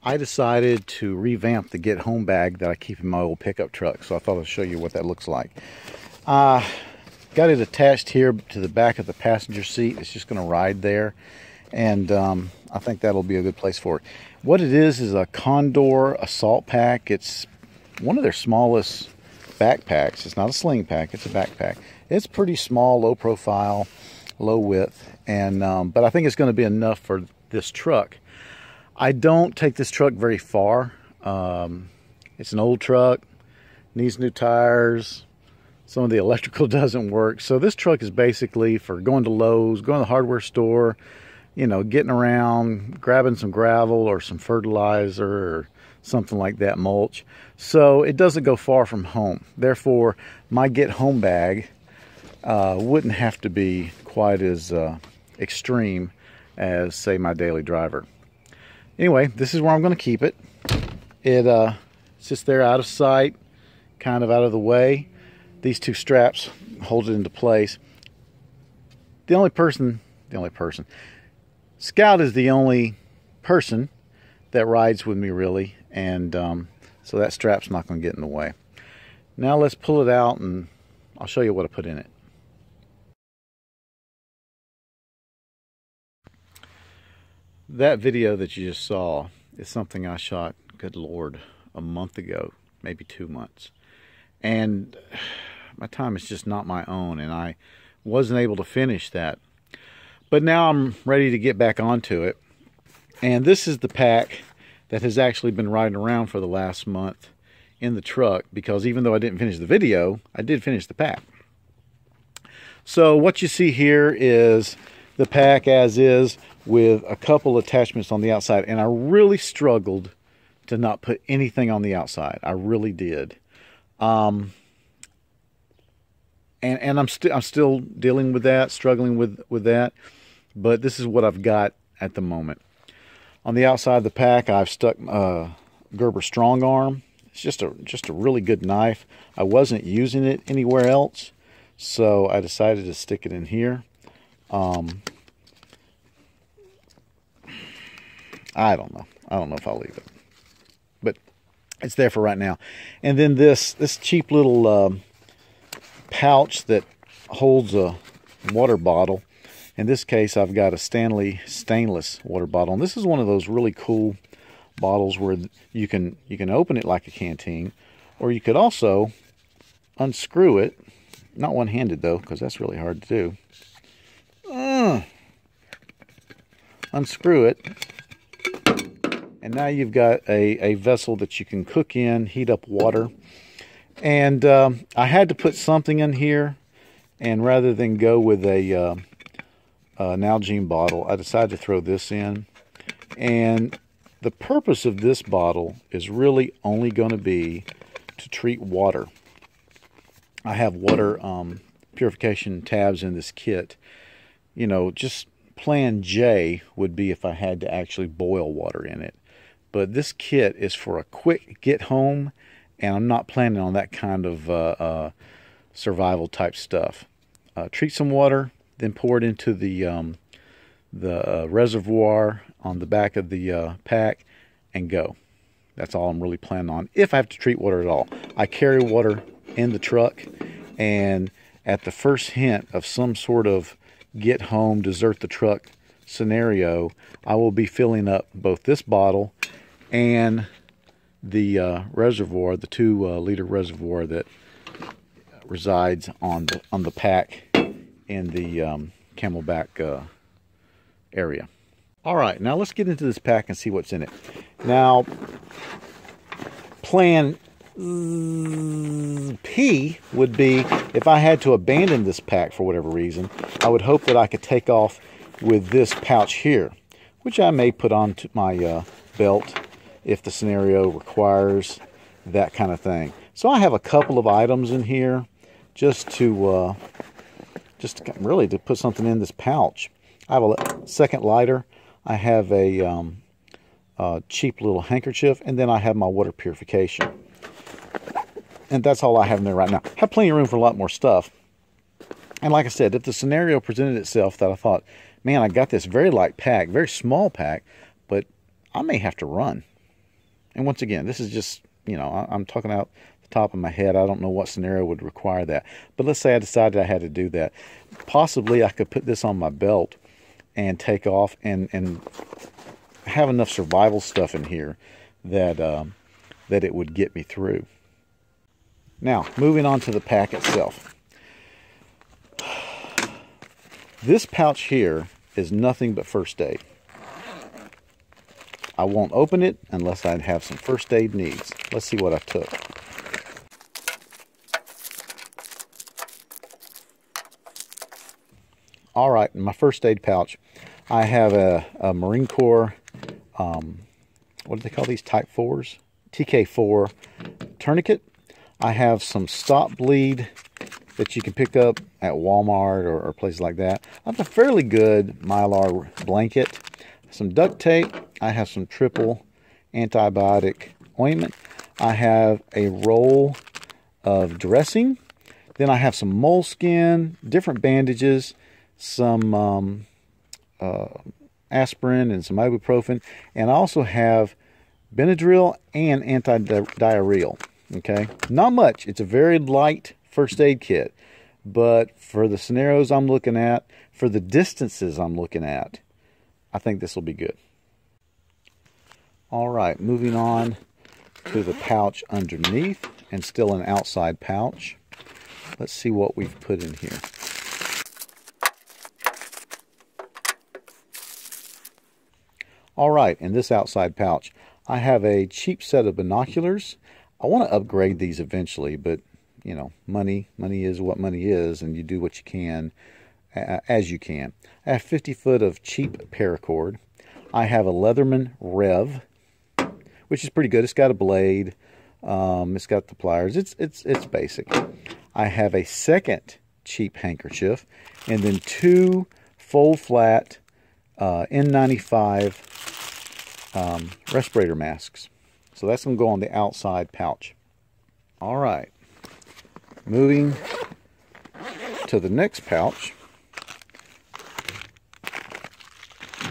I decided to revamp the Get Home bag that I keep in my old pickup truck, so I thought I'd show you what that looks like. Got it attached here to the back of the passenger seat. It's just going to ride there, and I think that'll be a good place for it. What it is a Condor assault pack. It's one of their smallest backpacks. It's not a sling pack, it's a backpack. It's pretty small, low profile, low width, and but I think it's going to be enough for this truck. I don't take this truck very far. It's an old truck, needs new tires. Some of the electrical doesn't work. So this truck is basically for going to Lowe's, going to the hardware store, you know, getting around, grabbing some gravel or some fertilizer or something like that, mulch. So it doesn't go far from home. Therefore, my Get Home bag wouldn't have to be quite as extreme as, say, my daily driver. Anyway, this is where I'm going to keep it. It sits there out of sight, kind of out of the way. These two straps hold it into place. Scout is the only person that rides with me, really, and so that strap's not going to get in the way. Now let's pull it out and I'll show you what I put in it. That video that you just saw is something I shot, good Lord, a month ago, maybe 2 months. And my time is just not my own, and I wasn't able to finish that. But now I'm ready to get back onto it. And this is the pack that has actually been riding around for the last month in the truck, because even though I didn't finish the video, I did finish the pack. So what you see here is the pack as is, with a couple attachments on the outside, and I really struggled to not put anything on the outside. I really did. And I'm still dealing with that, struggling with that, but this is what I've got at the moment. On the outside of the pack, I've stuck Gerber Strong Arm. It's just a really good knife. I wasn't using it anywhere else, so I decided to stick it in here. I don't know. I don't know if I'll leave it, but it's there for right now. And then this cheap little pouch that holds a water bottle. In this case, I've got a Stanley stainless water bottle, and this is one of those really cool bottles where you can open it like a canteen, or you could also unscrew it. Not one-handed though, because that's really hard to do. Unscrew it. And now you've got a vessel that you can cook in, heat up water. And I had to put something in here, and rather than go with an Nalgene bottle, I decided to throw this in. And the purpose of this bottle is really only going to be to treat water. I have water purification tabs in this kit. You know, just plan J would be if I had to actually boil water in it. But this kit is for a quick get home, and I'm not planning on that kind of survival type stuff. Treat some water, then pour it into the reservoir on the back of the pack, and go. That's all I'm really planning on, if I have to treat water at all. I carry water in the truck, and at the first hint of some sort of get home, desert the truck scenario, I will be filling up both this bottle and the reservoir, the 2-liter reservoir that resides on the pack in the Camelback area. All right, now let's get into this pack and see what's in it. Now, plan P would be if I had to abandon this pack for whatever reason, I would hope that I could take off with this pouch here, which I may put onto my belt if the scenario requires that kind of thing. So I have a couple of items in here just to really to put something in this pouch. I have a second lighter. I have a cheap little handkerchief, and then I have my water purification. And that's all I have in there right now. I have plenty of room for a lot more stuff. And like I said, if the scenario presented itself that I thought, man, I got this very light pack, very small pack, but I may have to run. And once again, this is just, you know, I'm talking out the top of my head. I don't know what scenario would require that. But let's say I decided I had to do that. Possibly I could put this on my belt and take off and have enough survival stuff in here that, that it would get me through. Now, moving on to the pack itself. This pouch here is nothing but first aid. I won't open it unless I have some first aid needs. Let's see what I took. All right, in my first aid pouch, I have a Marine Corps, what do they call these, Type 4s? TK4 tourniquet. I have some stop bleed that you can pick up at Walmart or places like that. I have a fairly good Mylar blanket, some duct tape. I have some triple antibiotic ointment. I have a roll of dressing. Then I have some moleskin, different bandages, some aspirin and some ibuprofen. And I also have Benadryl and antidiarrheal. Okay, not much. It's a very light first aid kit, but for the scenarios I'm looking at, for the distances I'm looking at, I think this will be good. All right, moving on to the pouch underneath, and still an outside pouch. Let's see what we've put in here. All right, in this outside pouch, I have a cheap set of binoculars. I want to upgrade these eventually, but you know, money is what money is, and you do what you can as you can. I have 50 foot of cheap paracord. I have a Leatherman Rev, which is pretty good. It's got a blade. It's got the pliers. It's basic. I have a second cheap handkerchief, and then two fold flat N95 respirator masks. So that's going to go on the outside pouch. All right. Moving to the next pouch.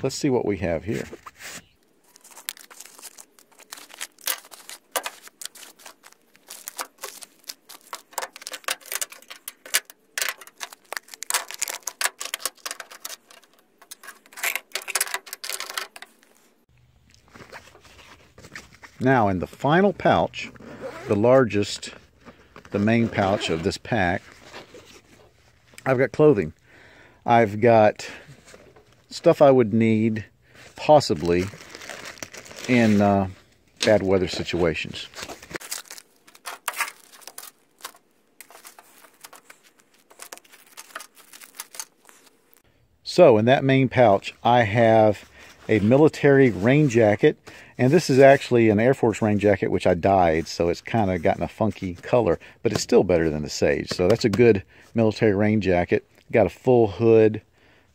Let's see what we have here. Now, in the final pouch, the largest, the main pouch of this pack, I've got clothing. I've got stuff I would need, possibly, in bad weather situations. So, in that main pouch, I have a military rain jacket. And this is actually an Air Force rain jacket, which I dyed, so it's kind of gotten a funky color, but it's still better than the Sage. So that's a good military rain jacket. Got a full hood,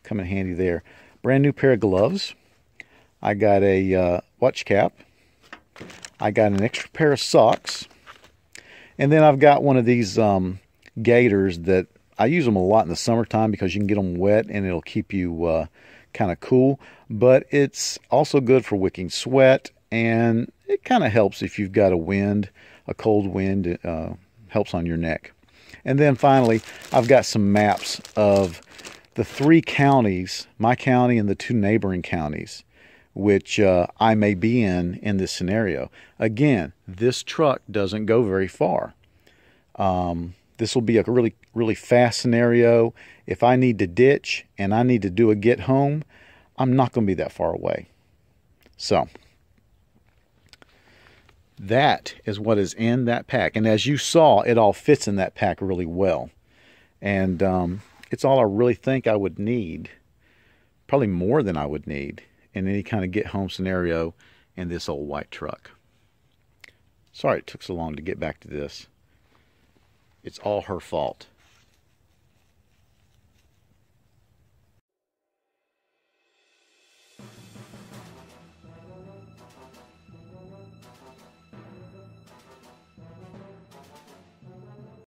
come in handy there. Brand new pair of gloves. I got a watch cap. I got an extra pair of socks. And then I've got one of these gaiters that I use them a lot in the summertime because you can get them wet and it'll keep you kind of cool, but it's also good for wicking sweat, and it kind of helps if you've got a cold wind, helps on your neck. And then finally, I've got some maps of the 3 counties, my county and the 2 neighboring counties, which I may be in this scenario. Again, this truck doesn't go very far. This will be a really, really fast scenario. If I need to ditch and I need to do a get home, I'm not going to be that far away. So, that is what is in that pack. And as you saw, it all fits in that pack really well. And it's all I really think I would need. Probably more than I would need in any kind of get home scenario in this old white truck. Sorry it took so long to get back to this. It's all her fault.